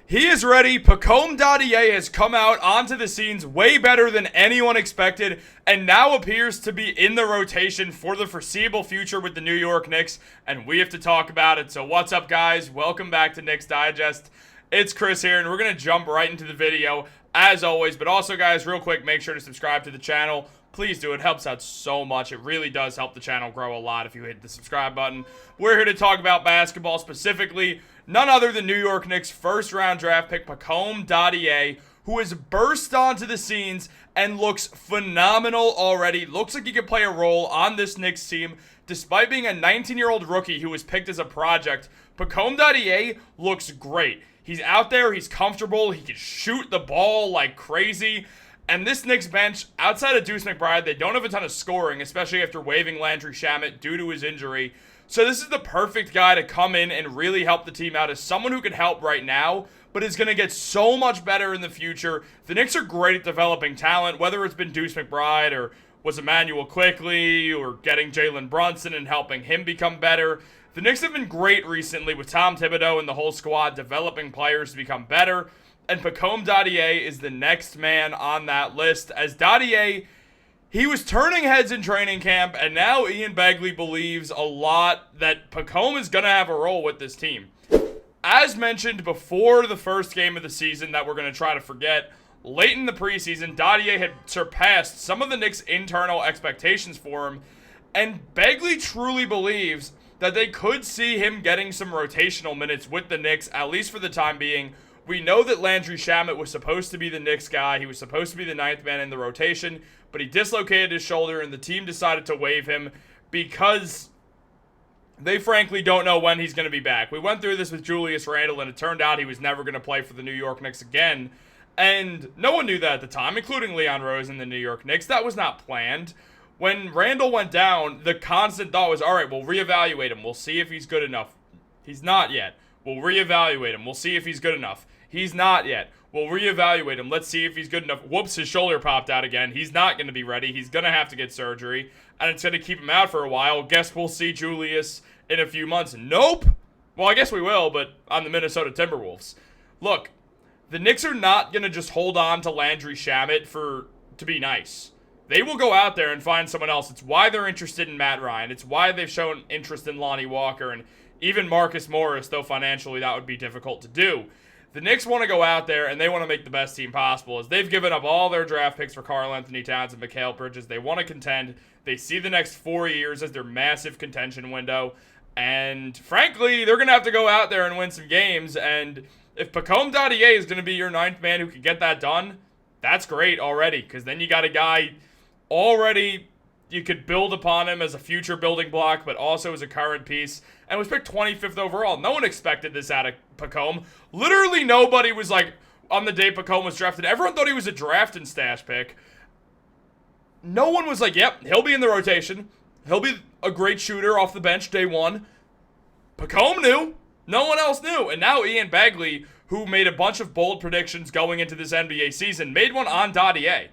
He is ready. Pacome Dadiet has come out onto the scenes way better than anyone expected and now appears to be in the rotation for the foreseeable future with the New York Knicks, and we have to talk about it. So what's up, guys? Welcome back to Knicks Digest. It's Chris here, and we're going to jump right into the video as always. But also, guys, real quick, make sure to subscribe to the channel. Please do. It helps out so much. It really does help the channel grow a lot if you hit the subscribe button. We're here to talk about basketball, specifically none other than New York Knicks first-round draft pick Pacome Dadiet, who has burst onto the scenes and looks phenomenal already. Looks like he could play a role on this Knicks team. Despite being a 19-year-old rookie who was picked as a project, Pacome Dadiet looks great. He's out there, he's comfortable, he can shoot the ball like crazy. And this Knicks bench, outside of Deuce McBride, they don't have a ton of scoring, especially after waiving Landry Shamet due to his injury. So this is the perfect guy to come in and really help the team out as someone who can help right now, but is going to get so much better in the future. The Knicks are great at developing talent, whether it's been Deuce McBride or was Emmanuel Quickly or getting Jalen Brunson and helping him become better. The Knicks have been great recently with Tom Thibodeau and the whole squad developing players to become better. And Pacome Dadiet is the next man on that list. As Dadiet, he was turning heads in training camp, and now Ian Begley believes a lot that Pacome is going to have a role with this team. As mentioned before the first game of the season that we're going to try to forget, late in the preseason, Dadiet had surpassed some of the Knicks' internal expectations for him, and Begley truly believes that they could see him getting some rotational minutes with the Knicks, at least for the time being. We know that Landry Shamet was supposed to be the Knicks guy. He was supposed to be the ninth man in the rotation, but he dislocated his shoulder, and the team decided to waive him because they frankly don't know when he's going to be back. We went through this with Julius Randle, and it turned out he was never going to play for the New York Knicks again, and no one knew that at the time, including Leon Rose and the New York Knicks. That was not planned. When Randle went down, the constant thought was, all right, we'll reevaluate him. We'll see if he's good enough. He's not yet. We'll reevaluate him. We'll see if he's good enough. He's not yet. We'll reevaluate him. Let's see if he's good enough. Whoops, his shoulder popped out again. He's not going to be ready. He's going to have to get surgery, and it's going to keep him out for a while. Guess we'll see Julius in a few months. Nope. Well, I guess we will, but on the Minnesota Timberwolves. Look, the Knicks are not going to just hold on to Landry Shamet to be nice. They will go out there and find someone else. It's why they're interested in Matt Ryan. It's why they've shown interest in Lonnie Walker and even Marcus Morris, though financially that would be difficult to do. The Knicks want to go out there, and they want to make the best team possible, as they've given up all their draft picks for Karl-Anthony Towns and Mikal Bridges. They want to contend. They see the next 4 years as their massive contention window, and frankly, they're going to have to go out there and win some games, and if Pacome Dadiet is going to be your ninth man who can get that done, that's great already, because then you got a guy already you could build upon him as a future building block, but also as a current piece, and was picked 25th overall. No one expected this out of Pacome. Literally nobody was like, on the day Pacome was drafted, everyone thought he was a draft and stash pick. No one was like, yep, he'll be in the rotation. He'll be a great shooter off the bench day one. Pacome knew. No one else knew. And now Ian Begley, who made a bunch of bold predictions going into this NBA season, made one on Dadiet.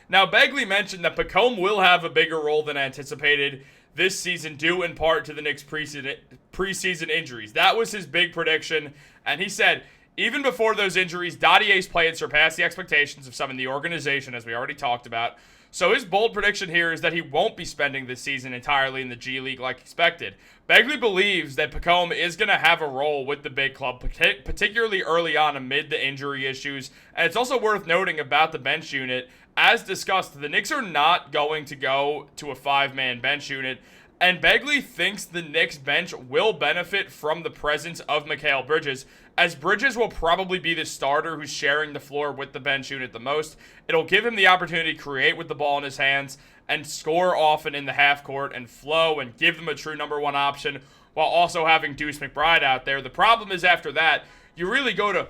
Now, Begley mentioned that Pacome will have a bigger role than anticipated this season, due in part to the Knicks' preseason injuries. That was his big prediction, and he said, even before those injuries, Dadiet's play had surpassed the expectations of some in the organization, as we already talked about. So his bold prediction here is that he won't be spending this season entirely in the G League like expected. Begley believes that Pacome is going to have a role with the big club, particularly early on amid the injury issues. And it's also worth noting about the bench unit, as discussed, the Knicks are not going to go to a five-man bench unit, and Begley thinks the Knicks bench will benefit from the presence of Mikal Bridges, as Bridges will probably be the starter who's sharing the floor with the bench unit the most. It'll give him the opportunity to create with the ball in his hands and score often in the half court and flow and give them a true number one option while also having Deuce McBride out there. The problem is after that, you really go to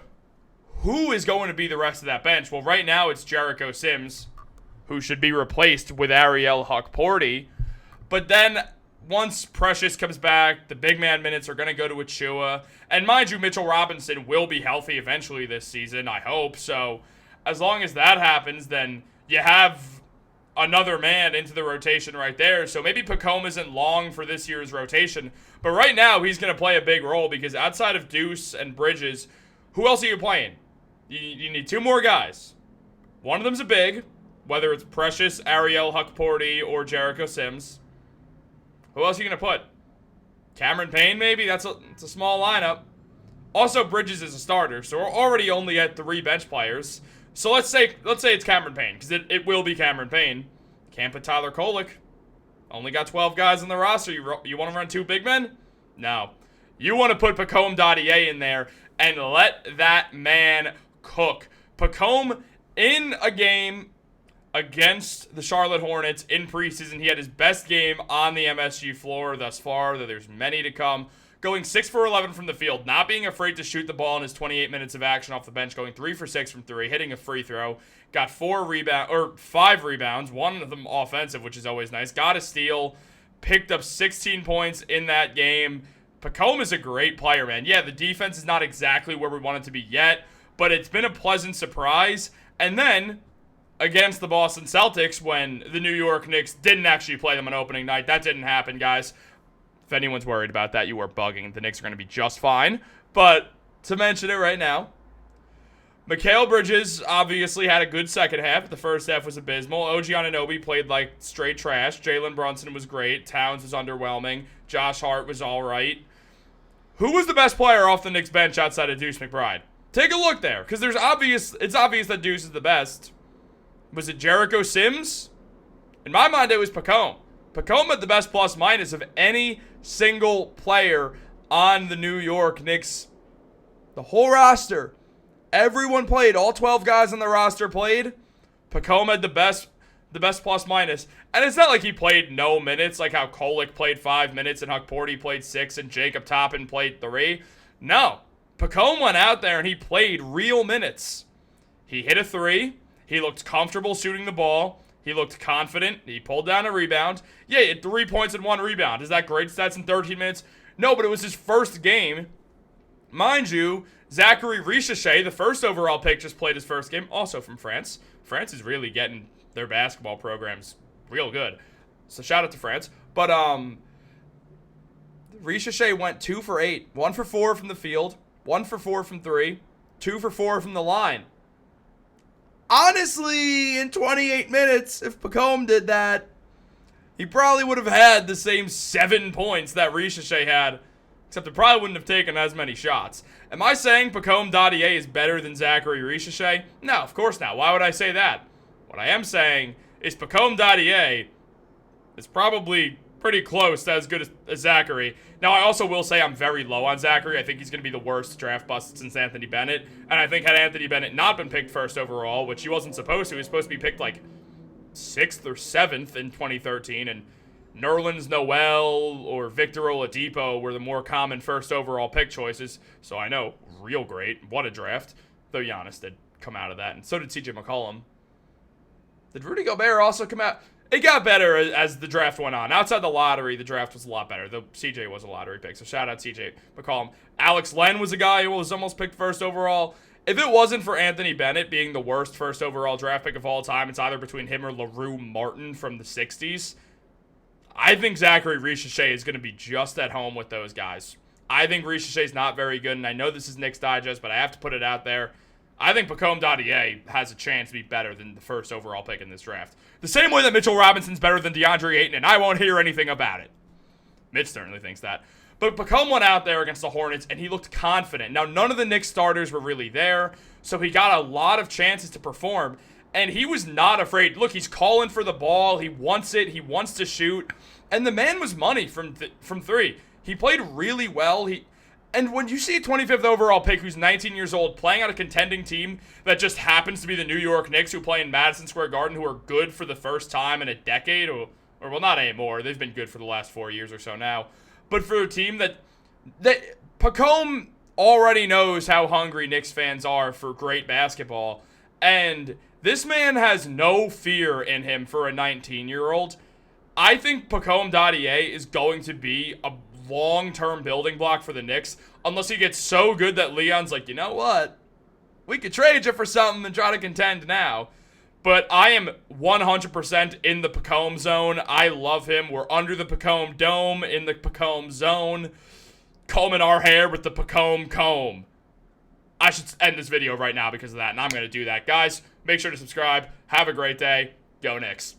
who is going to be the rest of that bench. Well, right now it's Jericho Sims, who should be replaced with Ariel Hukporti. But then once Precious comes back, the big man minutes are going to go to Achua. And mind you, Mitchell Robinson will be healthy eventually this season, I hope. So as long as that happens, then you have another man into the rotation right there. So maybe Pacome isn't long for this year's rotation. But right now, he's going to play a big role because outside of Deuce and Bridges, who else are you playing? You need two more guys. One of them's a big, whether it's Precious, Ariel, Huckporty, or Jericho Sims. Who else are you going to put? Cameron Payne, maybe? It's a small lineup. Also, Bridges is a starter, so we're already only at 3 bench players. So let's say it's Cameron Payne, because it will be Cameron Payne. Can't put Tyler Kolek. Only got 12 guys on the roster. You want to run 2 big men? No. You want to put Pacome Dadiet in there and let that man cook. Pacome, in a game against the Charlotte Hornets in preseason, he had his best game on the MSG floor thus far, though there's many to come. Going 6 for 11 from the field, not being afraid to shoot the ball in his 28 minutes of action off the bench, going 3 for 6 from 3, hitting a free throw, got 5 rebounds, one of them offensive, which is always nice, got a steal, picked up 16 points in that game. Pacome is a great player, man. Yeah, the defense is not exactly where we want it to be yet, but it's been a pleasant surprise. And then, against the Boston Celtics, when the New York Knicks didn't actually play them on opening night, that didn't happen, guys. If anyone's worried about that, you are bugging. The Knicks are going to be just fine. But to mention it right now, Mikal Bridges obviously had a good second half. The first half was abysmal. OG Anunoby played like straight trash. Jalen Brunson was great. Towns was underwhelming. Josh Hart was all right. Who was the best player off the Knicks bench outside of Deuce McBride? Take a look there, because it's obvious that Deuce is the best. Was it Jericho Sims? In my mind, it was Pacome. Pacome had the best plus-minus of any single player on the New York Knicks. The whole roster. Everyone played. All 12 guys on the roster played. Pacome had the best plus-minus. And it's not like he played no minutes, like how Kolek played 5 minutes and Huckporty played 6 and Jacob Toppin played 3. No. Pacome went out there and he played real minutes. He hit a 3. He looked comfortable shooting the ball. He looked confident. He pulled down a rebound. Yeah, he had 3 points and 1 rebound. Is that great stats in 13 minutes? No, but it was his first game. Mind you, Zachary Richeche, the first overall pick, just played his first game, also from France. France is really getting their basketball programs real good. So shout out to France. But Richeche went 2 for 8. 1 for 4 from the field. 1 for 4 from 3. 2 for 4 from the line. Honestly, in 28 minutes, if Pacome did that, he probably would have had the same 7 points that Richeche had, except it probably wouldn't have taken as many shots. Am I saying Pacome Dadiet is better than Zachary Richeche? No, of course not. Why would I say that? What I am saying is Pacome Dadiet is probably pretty close to as good as Zachary. Now, I also will say I'm very low on Zachary. I think he's going to be the worst draft bust since Anthony Bennett. And I think had Anthony Bennett not been picked first overall, which he wasn't supposed to, he was supposed to be picked like 6th or 7th in 2013. And Nerlens Noel or Victor Oladipo were the more common first overall pick choices. So I know, real great. What a draft. Though Giannis did come out of that. And so did CJ McCollum. Did Rudy Gobert also come out? It got better as the draft went on. Outside the lottery, the draft was a lot better, though CJ was a lottery pick, so shout out CJ McCollum. Alex Len was a guy who was almost picked first overall. If it wasn't for Anthony Bennett being the worst first overall draft pick of all time, it's either between him or LaRue Martin from the 60s. I think Zachary Richeche is going to be just at home with those guys. I think Richeche is not very good, and I know this is Knicks Digest, but I have to put it out there. I think Pacome Dadiet has a chance to be better than the first overall pick in this draft. The same way that Mitchell Robinson's better than DeAndre Ayton, and I won't hear anything about it. Mitch certainly thinks that. But Pacome went out there against the Hornets, and he looked confident. Now, none of the Knicks starters were really there, so he got a lot of chances to perform, and he was not afraid. Look, he's calling for the ball. He wants it. He wants to shoot. And the man was money from 3. He played really well. And when you see a 25th overall pick who's 19 years old playing on a contending team that just happens to be the New York Knicks who play in Madison Square Garden, who are good for the first time in a decade, or well, not anymore. They've been good for the last 4 years or so now. But for a team that Pacome already knows how hungry Knicks fans are for great basketball. And this man has no fear in him for a 19-year-old. I think Pacome Dadiet is going to be a long-term building block for the Knicks, unless he gets so good that Leon's like, you know what? We could trade you for something and try to contend now. But I am 100% in the Pacome zone. I love him. We're under the Pacome dome in the Pacome zone. Combing our hair with the Pacome comb. I should end this video right now because of that, and I'm going to do that. Guys, make sure to subscribe. Have a great day. Go Knicks.